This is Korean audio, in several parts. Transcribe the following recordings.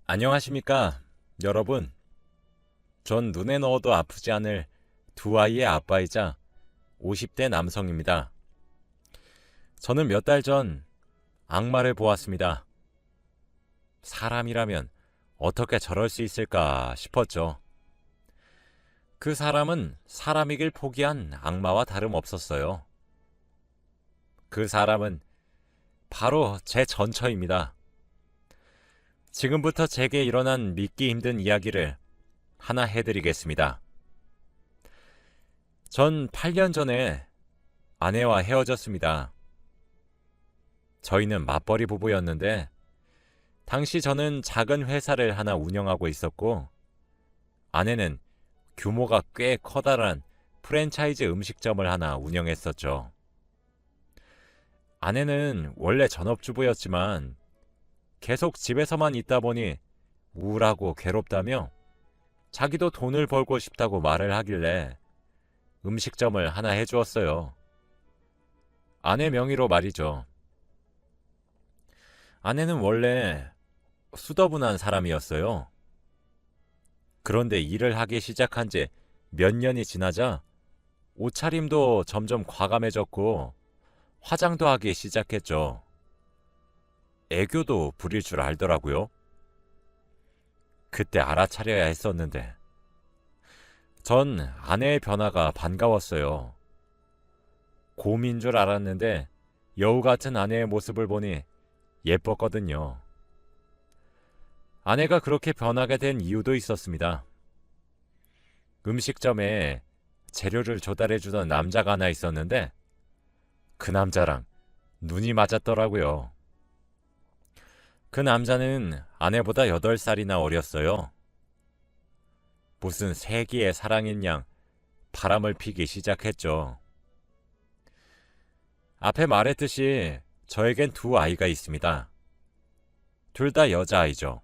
안녕하십니까, 여러분. 전 눈에 넣어도 아프지 않을 두 아이의 아빠이자 50대 남성입니다. 저는 몇 달 전 악마를 보았습니다. 사람이라면 어떻게 저럴 수 있을까 싶었죠. 그 사람은 사람이길 포기한 악마와 다름없었어요. 그 사람은 바로 제 전처입니다. 지금부터 제게 일어난 믿기 힘든 이야기를 하나 해드리겠습니다. 전 8년 전에 아내와 헤어졌습니다. 저희는 맞벌이 부부였는데 당시 저는 작은 회사를 하나 운영하고 있었고 아내는 규모가 꽤 커다란 프랜차이즈 음식점을 하나 운영했었죠. 아내는 원래 전업주부였지만 계속 집에서만 있다 보니 우울하고 괴롭다며 자기도 돈을 벌고 싶다고 말을 하길래 음식점을 하나 해주었어요. 아내 명의로 말이죠. 아내는 원래 수더분한 사람이었어요. 그런데 일을 하기 시작한 지 몇 년이 지나자 옷차림도 점점 과감해졌고 화장도 하기 시작했죠. 애교도 부릴 줄 알더라고요. 그때 알아차려야 했었는데 전 아내의 변화가 반가웠어요. 곰인 줄 알았는데 여우 같은 아내의 모습을 보니 예뻤거든요. 아내가 그렇게 변하게 된 이유도 있었습니다. 음식점에 재료를 조달해주던 남자가 하나 있었는데 그 남자랑 눈이 맞았더라고요. 그 남자는 아내보다 8살이나 어렸어요. 무슨 세기의 사랑인 양 바람을 피기 시작했죠. 앞에 말했듯이 저에겐 두 아이가 있습니다. 둘 다 여자아이죠.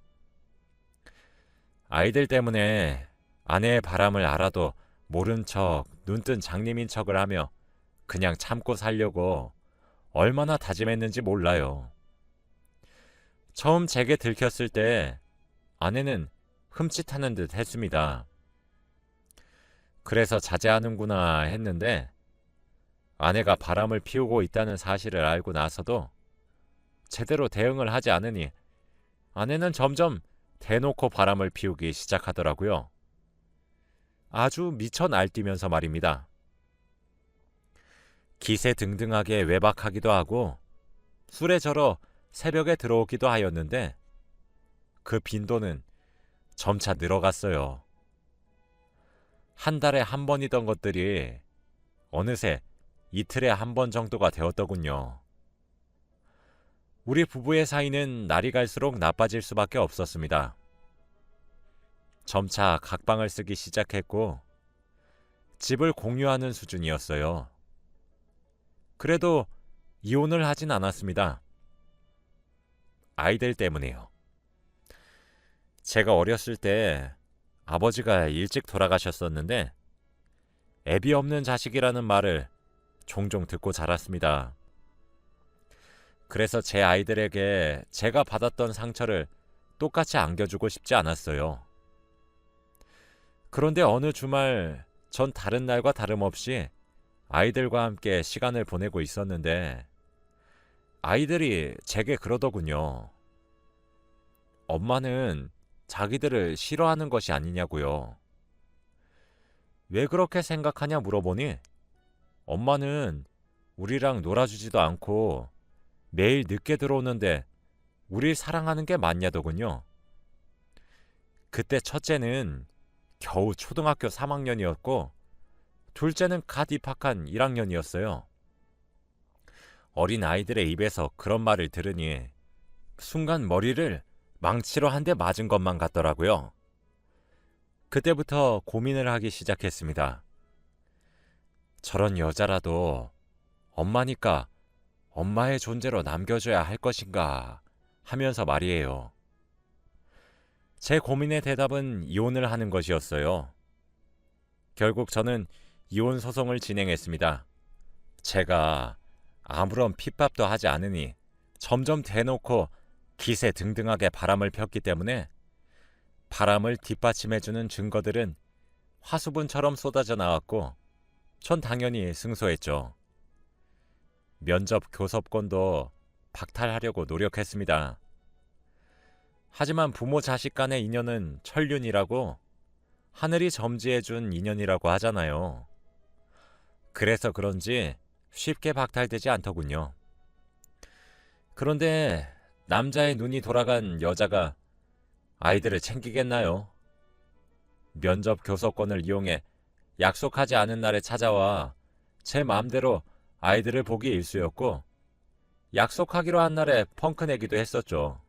아이들 때문에 아내의 바람을 알아도 모른 척, 눈뜬 장님인 척을 하며 그냥 참고 살려고 얼마나 다짐했는지 몰라요. 처음 제게 들켰을 때 아내는 흠칫하는 듯 했습니다. 그래서 자제하는구나 했는데 아내가 바람을 피우고 있다는 사실을 알고 나서도 제대로 대응을 하지 않으니 아내는 점점 대놓고 바람을 피우기 시작하더라고요. 아주 미쳐 날뛰면서 말입니다. 기세등등하게 외박하기도 하고 술에 절어 새벽에 들어오기도 하였는데 그 빈도는 점차 늘어갔어요. 한 달에 한 번이던 것들이 어느새 이틀에 한 번 정도가 되었더군요. 우리 부부의 사이는 날이 갈수록 나빠질 수밖에 없었습니다. 점차 각방을 쓰기 시작했고 집을 공유하는 수준이었어요. 그래도 이혼을 하진 않았습니다. 아이들 때문에요. 제가 어렸을 때 아버지가 일찍 돌아가셨었는데 애비 없는 자식이라는 말을 종종 듣고 자랐습니다. 그래서 제 아이들에게 제가 받았던 상처를 똑같이 안겨주고 싶지 않았어요. 그런데 어느 주말 전 다른 날과 다름없이 아이들과 함께 시간을 보내고 있었는데 아이들이 제게 그러더군요. 엄마는 자기들을 싫어하는 것이 아니냐고요. 왜 그렇게 생각하냐 물어보니 엄마는 우리랑 놀아주지도 않고 매일 늦게 들어오는데 우릴 사랑하는 게 맞냐더군요. 그때 첫째는 겨우 초등학교 3학년이었고 둘째는 갓 입학한 1학년이었어요. 어린 아이들의 입에서 그런 말을 들으니 순간 머리를 망치로 한 대 맞은 것만 같더라고요. 그때부터 고민을 하기 시작했습니다. 저런 여자라도 엄마니까 엄마의 존재로 남겨줘야 할 것인가 하면서 말이에요. 제 고민의 대답은 이혼을 하는 것이었어요. 결국 저는 이혼 소송을 진행했습니다. 제가 아무런 핍박도 하지 않으니 점점 대놓고 기세등등하게 바람을 폈기 때문에 바람을 뒷받침해주는 증거들은 화수분처럼 쏟아져 나왔고 전 당연히 승소했죠. 면접 교섭권도 박탈하려고 노력했습니다. 하지만 부모 자식 간의 인연은 천륜이라고 하늘이 점지해준 인연이라고 하잖아요. 그래서 그런지 쉽게 박탈되지 않더군요. 그런데 남자의 눈이 돌아간 여자가 아이들을 챙기겠나요? 면접 교섭권을 이용해 약속하지 않은 날에 찾아와 제 마음대로 아이들을 보기 일쑤였고 약속하기로 한 날에 펑크 내기도 했었죠.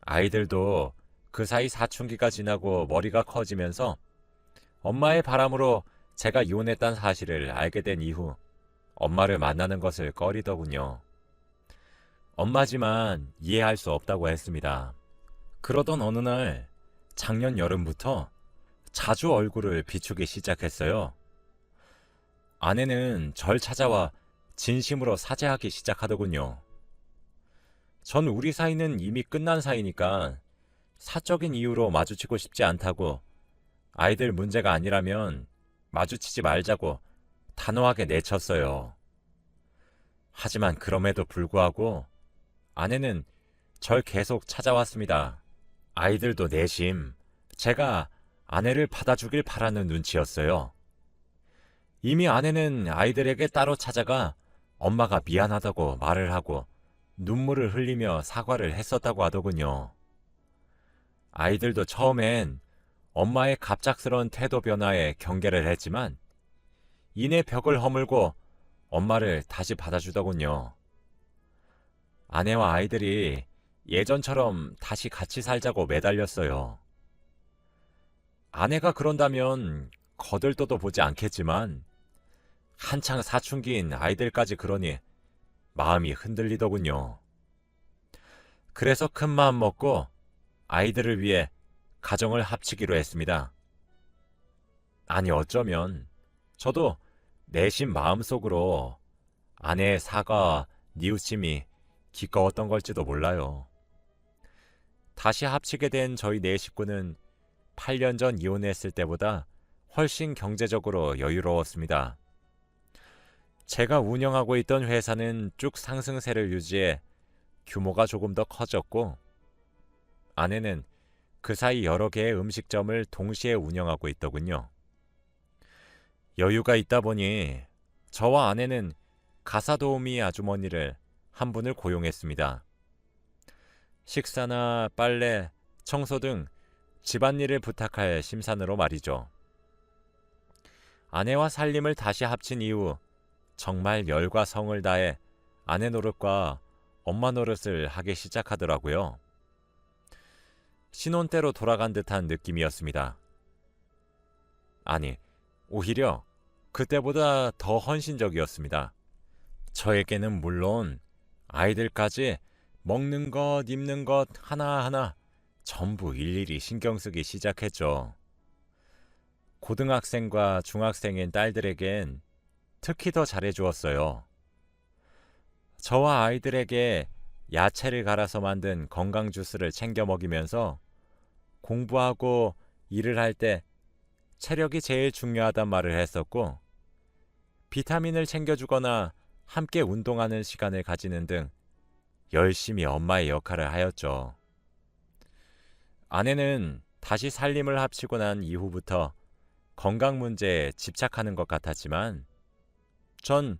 아이들도 그 사이 사춘기가 지나고 머리가 커지면서 엄마의 바람으로 제가 이혼했다는 사실을 알게 된 이후 엄마를 만나는 것을 꺼리더군요. 엄마지만 이해할 수 없다고 했습니다. 그러던 어느 날 작년 여름부터 자주 얼굴을 비추기 시작했어요. 아내는 절 찾아와 진심으로 사죄하기 시작하더군요. 전 우리 사이는 이미 끝난 사이니까 사적인 이유로 마주치고 싶지 않다고, 아이들 문제가 아니라면 마주치지 말자고 단호하게 내쳤어요. 하지만 그럼에도 불구하고 아내는 절 계속 찾아왔습니다. 아이들도 내심 제가 아내를 받아주길 바라는 눈치였어요. 이미 아내는 아이들에게 따로 찾아가 엄마가 미안하다고 말을 하고 눈물을 흘리며 사과를 했었다고 하더군요. 아이들도 처음엔 엄마의 갑작스러운 태도 변화에 경계를 했지만 이내 벽을 허물고 엄마를 다시 받아주더군요. 아내와 아이들이 예전처럼 다시 같이 살자고 매달렸어요. 아내가 그런다면 거들떠도 보지 않겠지만 한창 사춘기인 아이들까지 그러니 마음이 흔들리더군요. 그래서 큰 마음 먹고 아이들을 위해 가정을 합치기로 했습니다. 아니 어쩌면 저도 내심 마음속으로 아내의 사과와 뉘우침이 기꺼웠던 걸지도 몰라요. 다시 합치게 된 저희 네 식구는 8년 전 이혼했을 때보다 훨씬 경제적으로 여유로웠습니다. 제가 운영하고 있던 회사는 쭉 상승세를 유지해 규모가 조금 더 커졌고 아내는 그 사이 여러 개의 음식점을 동시에 운영하고 있더군요. 여유가 있다 보니 저와 아내는 가사도우미 아주머니를 한 분을 고용했습니다. 식사나 빨래, 청소 등 집안일을 부탁할 심산으로 말이죠. 아내와 살림을 다시 합친 이후 정말 열과 성을 다해 아내 노릇과 엄마 노릇을 하기 시작하더라고요. 신혼 때로 돌아간 듯한 느낌이었습니다. 아니, 오히려 그때보다 더 헌신적이었습니다. 저에게는 물론 아이들까지 먹는 것, 입는 것 하나하나 전부 일일이 신경 쓰기 시작했죠. 고등학생과 중학생인 딸들에겐 특히 더 잘해주었어요. 저와 아이들에게 야채를 갈아서 만든 건강 주스를 챙겨 먹이면서 공부하고 일을 할 때 체력이 제일 중요하단 말을 했었고, 비타민을 챙겨주거나 함께 운동하는 시간을 가지는 등 열심히 엄마의 역할을 하였죠. 아내는 다시 살림을 합치고 난 이후부터 건강 문제에 집착하는 것 같았지만 전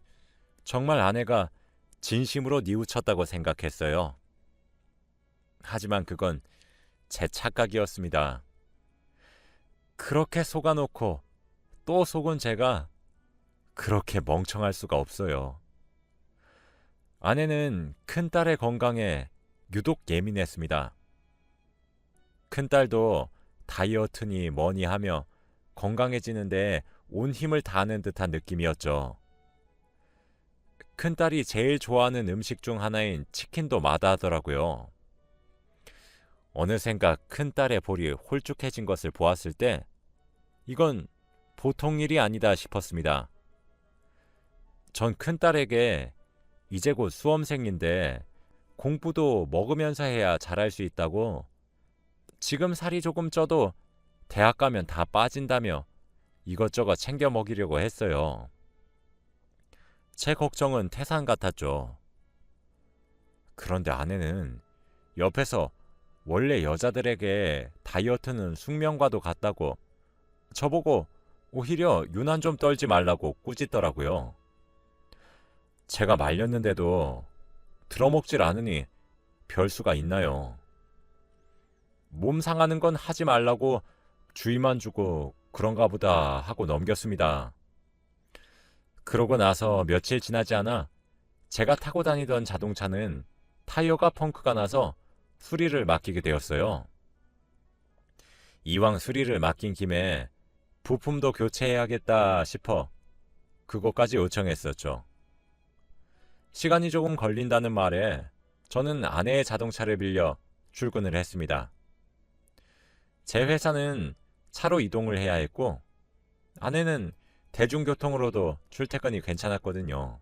정말 아내가 진심으로 뉘우쳤다고 생각했어요. 하지만 그건 제 착각이었습니다. 그렇게 속아놓고 또 속은 제가 그렇게 멍청할 수가 없어요. 아내는 큰딸의 건강에 유독 예민했습니다. 큰딸도 다이어트니 뭐니 하며 건강해지는데 온 힘을 다하는 듯한 느낌이었죠. 큰딸이 제일 좋아하는 음식 중 하나인 치킨도 마다하더라고요. 어느샌가 큰딸의 볼이 홀쭉해진 것을 보았을 때 이건 보통 일이 아니다 싶었습니다. 전 큰딸에게 이제 곧 수험생인데 공부도 먹으면서 해야 잘할 수 있다고 지금 살이 조금 쪄도 대학 가면 다 빠진다며 이것저것 챙겨 먹이려고 했어요. 제 걱정은 태산 같았죠. 그런데 아내는 옆에서 원래 여자들에게 다이어트는 숙명과도 같다고 저보고 오히려 유난 좀 떨지 말라고 꾸짖더라고요. 제가 말렸는데도 들어먹질 않으니 별 수가 있나요? 몸 상하는 건 하지 말라고 주의만 주고 그런가 보다 하고 넘겼습니다. 그러고 나서 며칠 지나지 않아 제가 타고 다니던 자동차는 타이어가 펑크가 나서 수리를 맡기게 되었어요. 이왕 수리를 맡긴 김에 부품도 교체해야겠다 싶어 그것까지 요청했었죠. 시간이 조금 걸린다는 말에 저는 아내의 자동차를 빌려 출근을 했습니다. 제 회사는 차로 이동을 해야 했고 아내는 대중교통으로도 출퇴근이 괜찮았거든요.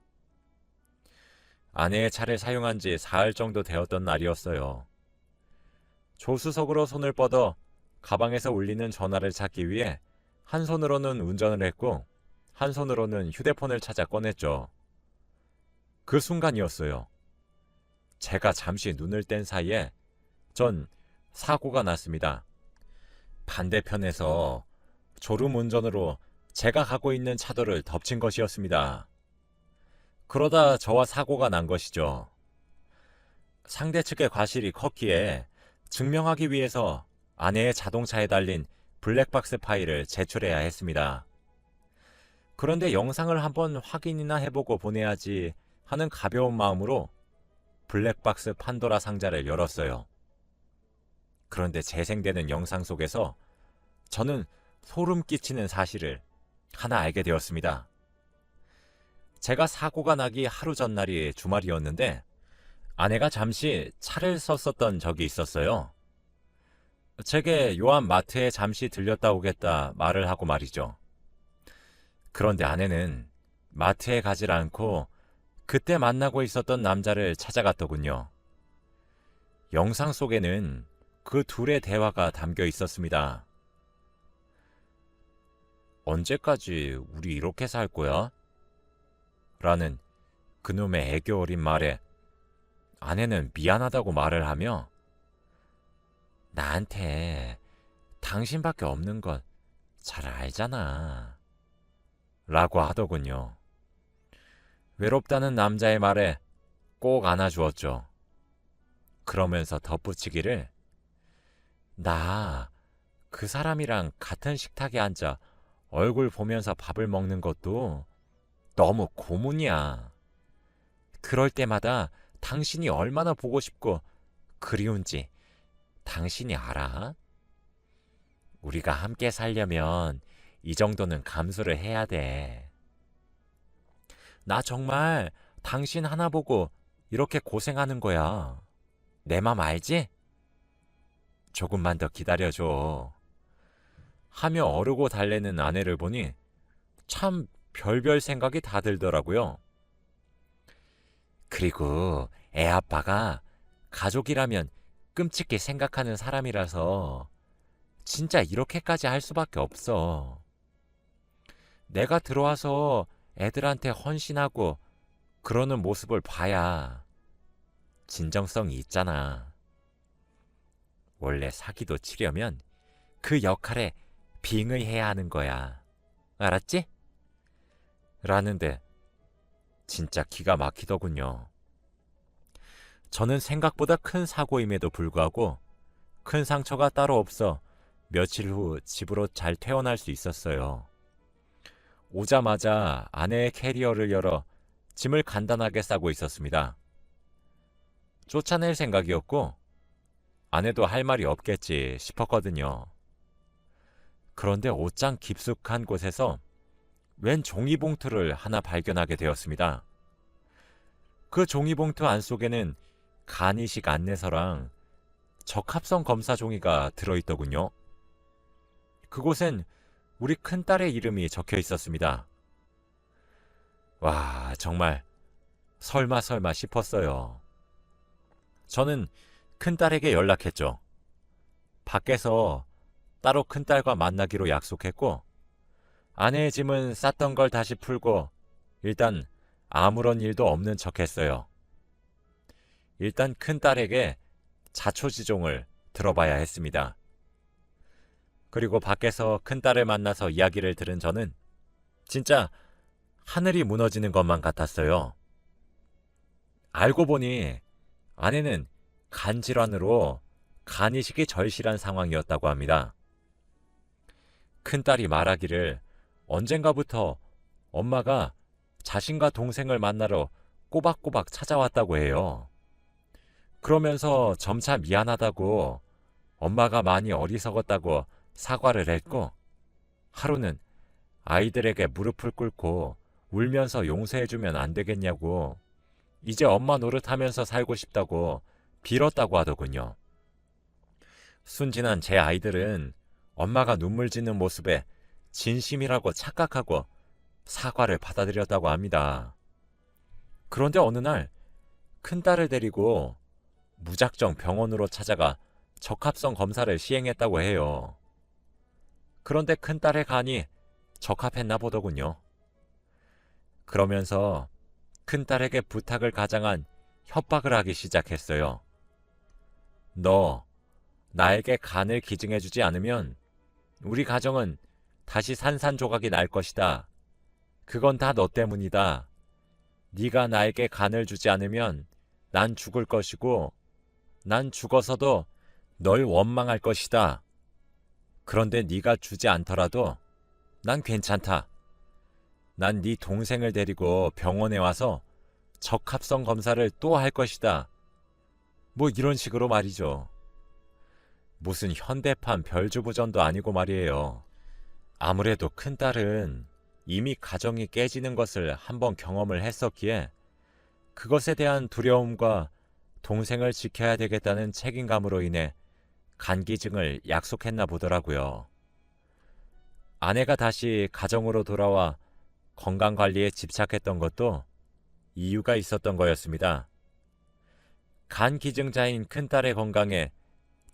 아내의 차를 사용한 지 사흘 정도 되었던 날이었어요. 조수석으로 손을 뻗어 가방에서 울리는 전화를 찾기 위해 한 손으로는 운전을 했고 한 손으로는 휴대폰을 찾아 꺼냈죠. 그 순간이었어요. 제가 잠시 눈을 뗀 사이에 전 사고가 났습니다. 반대편에서 졸음 운전으로 제가 가고 있는 차도를 덮친 것이었습니다. 그러다 저와 사고가 난 것이죠. 상대 측의 과실이 컸기에 증명하기 위해서 아내의 자동차에 달린 블랙박스 파일을 제출해야 했습니다. 그런데 영상을 한번 확인이나 해보고 보내야지 하는 가벼운 마음으로 블랙박스 판도라 상자를 열었어요. 그런데 재생되는 영상 속에서 저는 소름 끼치는 사실을 하나 알게 되었습니다. 제가 사고가 나기 하루 전날이 주말이었는데 아내가 잠시 차를 썼었던 적이 있었어요. 제게 요한 마트에 잠시 들렸다 오겠다 말을 하고 말이죠. 그런데 아내는 마트에 가질 않고 그때 만나고 있었던 남자를 찾아갔더군요. 영상 속에는 그 둘의 대화가 담겨 있었습니다. 언제까지 우리 이렇게 살 거야? 라는 그놈의 애교 어린 말에 아내는 미안하다고 말을 하며 나한테 당신밖에 없는 건 잘 알잖아 라고 하더군요. 외롭다는 남자의 말에 꼭 안아주었죠. 그러면서 덧붙이기를 나 그 사람이랑 같은 식탁에 앉아 얼굴 보면서 밥을 먹는 것도 너무 고문이야. 그럴 때마다 당신이 얼마나 보고 싶고 그리운지 당신이 알아? 우리가 함께 살려면 이 정도는 감수를 해야 돼. 나 정말 당신 하나 보고 이렇게 고생하는 거야. 내 맘 알지? 조금만 더 기다려줘. 하며 어르고 달래는 아내를 보니 참 별별 생각이 다 들더라고요. 그리고 애 아빠가 가족이라면 끔찍히 생각하는 사람이라서 진짜 이렇게까지 할 수밖에 없어. 내가 들어와서 애들한테 헌신하고 그러는 모습을 봐야 진정성이 있잖아. 원래 사기도 치려면 그 역할에 빙의해야 하는 거야. 알았지? 라는데 진짜 기가 막히더군요. 저는 생각보다 큰 사고임에도 불구하고 큰 상처가 따로 없어 며칠 후 집으로 잘 퇴원할 수 있었어요. 오자마자 아내의 캐리어를 열어 짐을 간단하게 싸고 있었습니다. 쫓아낼 생각이었고 아내도 할 말이 없겠지 싶었거든요. 그런데 옷장 깊숙한 곳에서 웬 종이봉투를 하나 발견하게 되었습니다. 그 종이봉투 안속에는 간이식 안내서랑 적합성 검사 종이가 들어있더군요. 그곳엔 우리 큰딸의 이름이 적혀 있었습니다. 와, 정말 설마 싶었어요. 저는 큰딸에게 연락했죠. 밖에서 따로 큰딸과 만나기로 약속했고 아내의 짐은 쌌던 걸 다시 풀고 일단 아무런 일도 없는 척했어요. 일단 큰딸에게 자초지종을 들어봐야 했습니다. 그리고 밖에서 큰딸을 만나서 이야기를 들은 저는 진짜 하늘이 무너지는 것만 같았어요. 알고 보니 아내는 간질환으로 간이식이 절실한 상황이었다고 합니다. 큰딸이 말하기를 언젠가부터 엄마가 자신과 동생을 만나러 꼬박꼬박 찾아왔다고 해요. 그러면서 점차 미안하다고 엄마가 많이 어리석었다고 사과를 했고 하루는 아이들에게 무릎을 꿇고 울면서 용서해주면 안 되겠냐고 이제 엄마 노릇하면서 살고 싶다고 빌었다고 하더군요. 순진한 제 아이들은 엄마가 눈물 짓는 모습에 진심이라고 착각하고 사과를 받아들였다고 합니다. 그런데 어느 날 큰딸을 데리고 무작정 병원으로 찾아가 적합성 검사를 시행했다고 해요. 그런데 큰딸의 간이 적합했나 보더군요. 그러면서 큰딸에게 부탁을 가장한 협박을 하기 시작했어요. 너 나에게 간을 기증해주지 않으면 우리 가정은 다시 산산조각이 날 것이다. 그건 다 너 때문이다. 네가 나에게 간을 주지 않으면 난 죽을 것이고 난 죽어서도 널 원망할 것이다. 그런데 네가 주지 않더라도 난 괜찮다. 난 네 동생을 데리고 병원에 와서 적합성 검사를 또 할 것이다. 뭐 이런 식으로 말이죠. 무슨 현대판 별주부전도 아니고 말이에요. 아무래도 큰딸은 이미 가정이 깨지는 것을 한번 경험을 했었기에 그것에 대한 두려움과 동생을 지켜야 되겠다는 책임감으로 인해 간기증을 약속했나 보더라고요. 아내가 다시 가정으로 돌아와 건강관리에 집착했던 것도 이유가 있었던 거였습니다. 간기증자인 큰딸의 건강에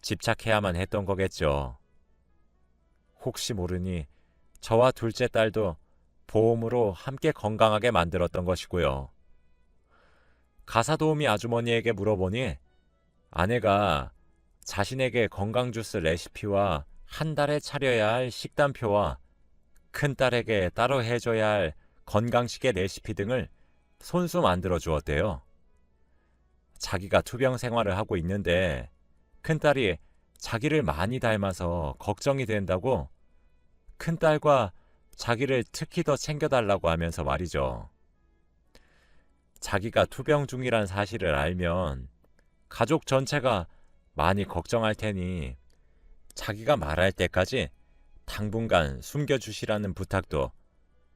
집착해야만 했던 거겠죠. 혹시 모르니 저와 둘째 딸도 보험으로 함께 건강하게 만들었던 것이고요. 가사도우미 아주머니에게 물어보니 아내가 자신에게 건강주스 레시피와 한 달에 차려야 할 식단표와 큰딸에게 따로 해줘야 할 건강식의 레시피 등을 손수 만들어 주었대요. 자기가 투병 생활을 하고 있는데 큰딸이 자기를 많이 닮아서 걱정이 된다고 큰딸과 자기를 특히 더 챙겨달라고 하면서 말이죠. 자기가 투병 중이란 사실을 알면 가족 전체가 많이 걱정할 테니 자기가 말할 때까지 당분간 숨겨주시라는 부탁도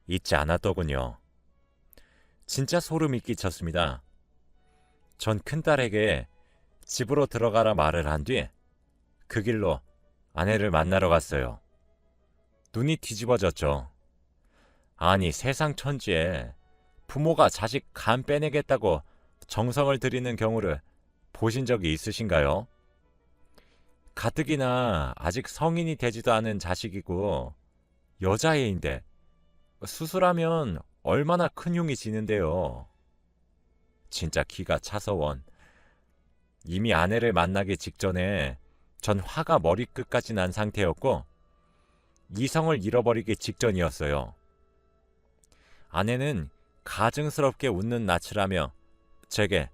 잊지 않았더군요. 진짜 소름이 끼쳤습니다. 전 큰딸에게 집으로 들어가라 말을 한 뒤 그 길로 아내를 만나러 갔어요. 눈이 뒤집어졌죠. 아니 세상 천지에 부모가 자식 간 빼내겠다고 정성을 들이는 경우를 보신 적이 있으신가요? 가뜩이나 아직 성인이 되지도 않은 자식이고 여자애인데 수술하면 얼마나 큰 흉이 지는데요. 진짜 기가 차서 원. 이미 아내를 만나기 직전에 전 화가 머리끝까지 난 상태였고 이성을 잃어버리기 직전이었어요. 아내는 가증스럽게 웃는 낯을 하며 제게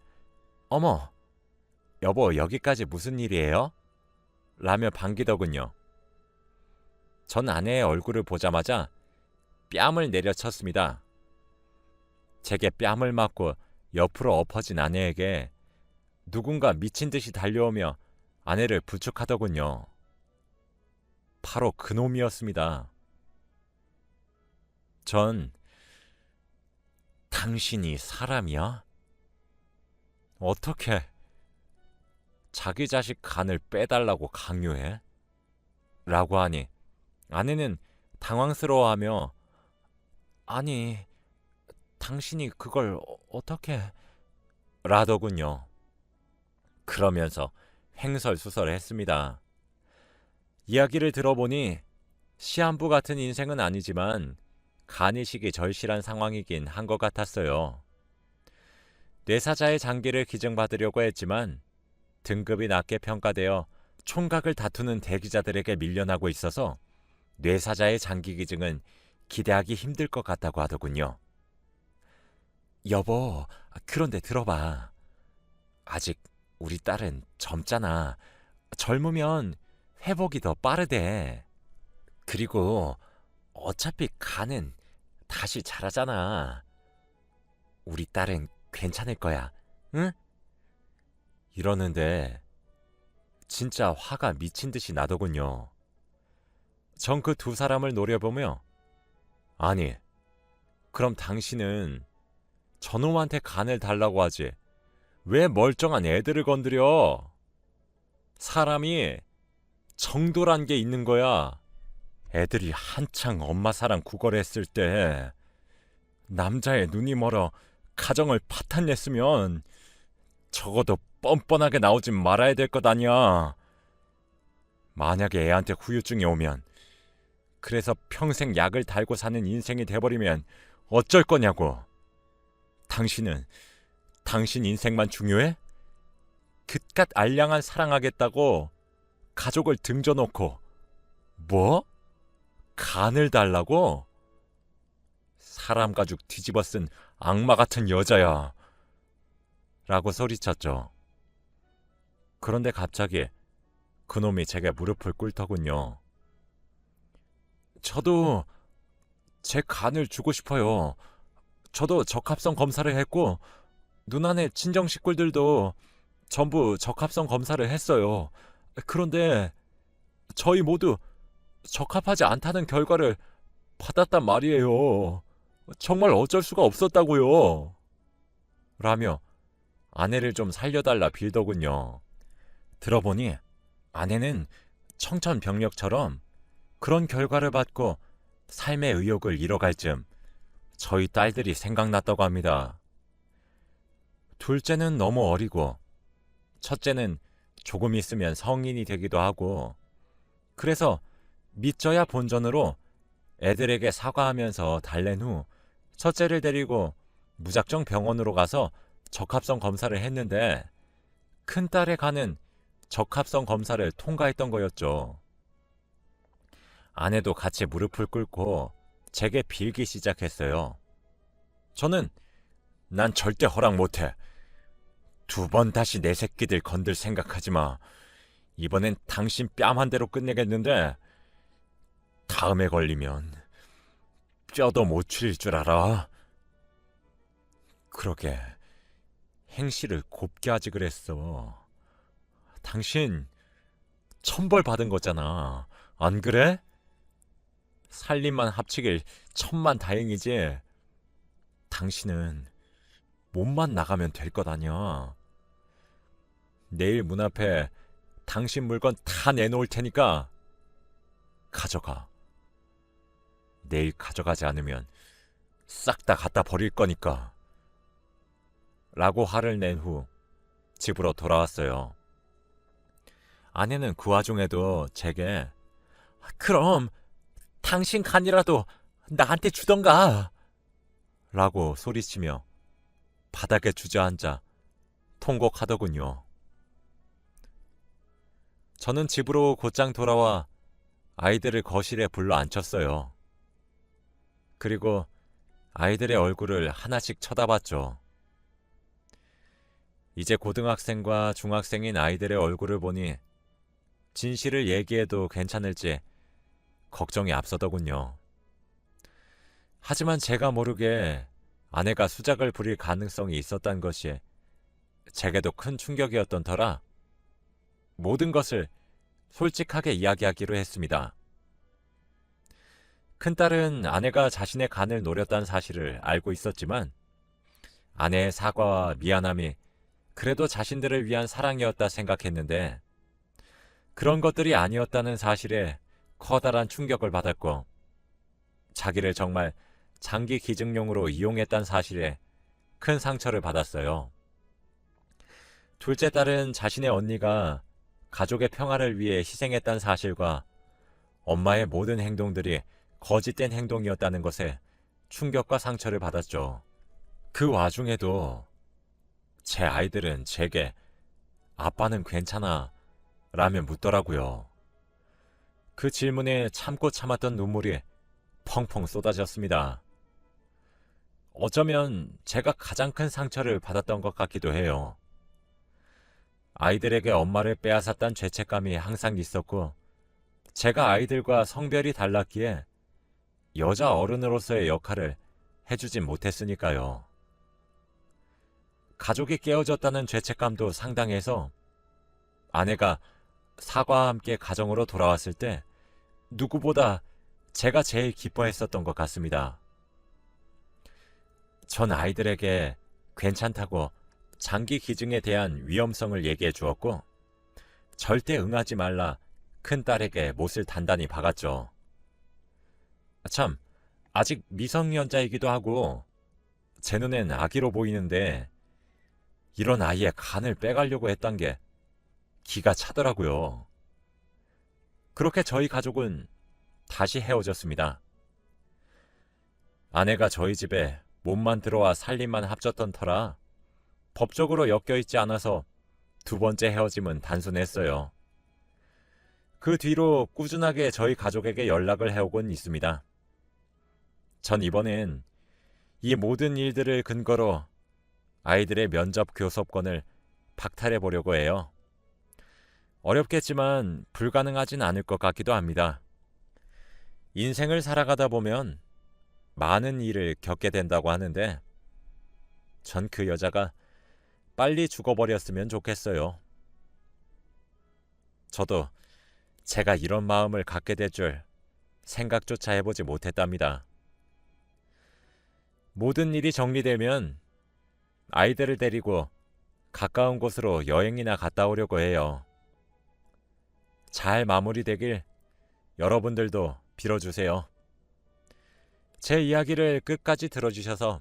어머, 여보 여기까지 무슨 일이에요? 라며 반기더군요. 전 아내의 얼굴을 보자마자 뺨을 내려쳤습니다. 제게 뺨을 맞고 옆으로 엎어진 아내에게 누군가 미친 듯이 달려오며 아내를 부축하더군요. 바로 그놈이었습니다. 전 당신이 사람이야? 어떻게 자기 자식 간을 빼달라고 강요해? 라고 하니 아내는 당황스러워하며 아니 당신이 그걸 어떻게 라더군요. 그러면서 횡설수설했습니다. 이야기를 들어보니 시한부 같은 인생은 아니지만 간이식이 절실한 상황이긴 한 것 같았어요. 뇌사자의 장기를 기증받으려고 했지만 등급이 낮게 평가되어 총각을 다투는 대기자들에게 밀려나고 있어서 뇌사자의 장기 기증은 기대하기 힘들 것 같다고 하더군요. 여보, 그런데 들어봐. 아직 우리 딸은 젊잖아. 젊으면 회복이 더 빠르대. 그리고 어차피 간은 다시 자라잖아. 우리 딸은 괜찮을 거야. 응? 이러는데 진짜 화가 미친 듯이 나더군요. 전 그 두 사람을 노려보며 아니, 그럼 당신은 저놈한테 간을 달라고 하지. 왜 멀쩡한 애들을 건드려? 사람이 정도란 게 있는 거야. 애들이 한창 엄마 사랑 구걸했을 때 남자의 눈이 멀어 가정을 파탄냈으면 적어도 뻔뻔하게 나오진 말아야 될 것 아니야. 만약에 애한테 후유증이 오면, 그래서 평생 약을 달고 사는 인생이 돼버리면 어쩔 거냐고. 당신은 당신 인생만 중요해? 그깟 알량한 사랑하겠다고 가족을 등져놓고 뭐? 간을 달라고? 사람 가죽 뒤집어 쓴 악마 같은 여자야. 라고 소리쳤죠. 그런데 갑자기 그놈이 제게 무릎을 꿇더군요. 저도 제 간을 주고 싶어요. 저도 적합성 검사를 했고 누나네 친정 식구들도 전부 적합성 검사를 했어요. 그런데 저희 모두 적합하지 않다는 결과를 받았단 말이에요. 정말 어쩔 수가 없었다고요. 라며 아내를 좀 살려달라 빌더군요. 들어보니 아내는 청천벽력처럼 그런 결과를 받고 삶의 의욕을 잃어갈 즈음 저희 딸들이 생각났다고 합니다. 둘째는 너무 어리고 첫째는 조금 있으면 성인이 되기도 하고 그래서 믿져야 본전으로 애들에게 사과하면서 달랜 후 첫째를 데리고 무작정 병원으로 가서 적합성 검사를 했는데 큰딸의 간은 적합성 검사를 통과했던 거였죠. 아내도 같이 무릎을 꿇고 제게 빌기 시작했어요. 저는 난 절대 허락 못해. 두 번 다시 내 새끼들 건들 생각하지 마. 이번엔 당신 뺨 한 대로 끝내겠는데 다음에 걸리면 뼈도 못 추릴 줄 알아. 그러게 행실을 곱게 하지 그랬어. 당신 천벌 받은 거잖아. 안 그래? 살림만 합치길 천만 다행이지. 당신은 몸만 나가면 될 것 아니야. 내일 문 앞에 당신 물건 다 내놓을 테니까 가져가. 내일 가져가지 않으면 싹 다 갖다 버릴 거니까. 라고 화를 낸 후 집으로 돌아왔어요. 아내는 그 와중에도 제게 그럼 당신 간이라도 나한테 주던가 라고 소리치며 바닥에 주저앉아 통곡하더군요. 저는 집으로 곧장 돌아와 아이들을 거실에 불러 앉혔어요. 그리고 아이들의 얼굴을 하나씩 쳐다봤죠. 이제 고등학생과 중학생인 아이들의 얼굴을 보니 진실을 얘기해도 괜찮을지 걱정이 앞서더군요. 하지만 제가 모르게 아내가 수작을 부릴 가능성이 있었던 것이 제게도 큰 충격이었던 터라 모든 것을 솔직하게 이야기하기로 했습니다. 큰딸은 아내가 자신의 간을 노렸다는 사실을 알고 있었지만 아내의 사과와 미안함이 그래도 자신들을 위한 사랑이었다 생각했는데 그런 것들이 아니었다는 사실에 커다란 충격을 받았고 자기를 정말 장기 기증용으로 이용했다는 사실에 큰 상처를 받았어요. 둘째 딸은 자신의 언니가 가족의 평화를 위해 희생했다는 사실과 엄마의 모든 행동들이 거짓된 행동이었다는 것에 충격과 상처를 받았죠. 그 와중에도 제 아이들은 제게 아빠는 괜찮아 라며 묻더라고요. 그 질문에 참고 참았던 눈물이 펑펑 쏟아졌습니다. 어쩌면 제가 가장 큰 상처를 받았던 것 같기도 해요. 아이들에게 엄마를 빼앗았다는 죄책감이 항상 있었고, 제가 아이들과 성별이 달랐기에 여자 어른으로서의 역할을 해주진 못했으니까요. 가족이 깨어졌다는 죄책감도 상당해서 아내가 사과와 함께 가정으로 돌아왔을 때 누구보다 제가 제일 기뻐했었던 것 같습니다. 전 아이들에게 괜찮다고 장기 기증에 대한 위험성을 얘기해 주었고, 절대 응하지 말라 큰딸에게 못을 단단히 박았죠. 참, 아직 미성년자이기도 하고 제 눈엔 아기로 보이는데 이런 아이의 간을 빼가려고 했던 게 기가 차더라고요. 그렇게 저희 가족은 다시 헤어졌습니다. 아내가 저희 집에 몸만 들어와 살림만 합쳤던 터라 법적으로 엮여있지 않아서 두 번째 헤어짐은 단순했어요. 그 뒤로 꾸준하게 저희 가족에게 연락을 해오곤 있습니다. 전 이번엔 이 모든 일들을 근거로 아이들의 면접 교섭권을 박탈해 보려고 해요. 어렵겠지만 불가능하진 않을 것 같기도 합니다. 인생을 살아가다 보면 많은 일을 겪게 된다고 하는데 전 그 여자가 빨리 죽어버렸으면 좋겠어요. 저도 제가 이런 마음을 갖게 될 줄 생각조차 해보지 못했답니다. 모든 일이 정리되면 아이들을 데리고 가까운 곳으로 여행이나 갔다 오려고 해요. 잘 마무리되길 여러분들도 빌어주세요. 제 이야기를 끝까지 들어주셔서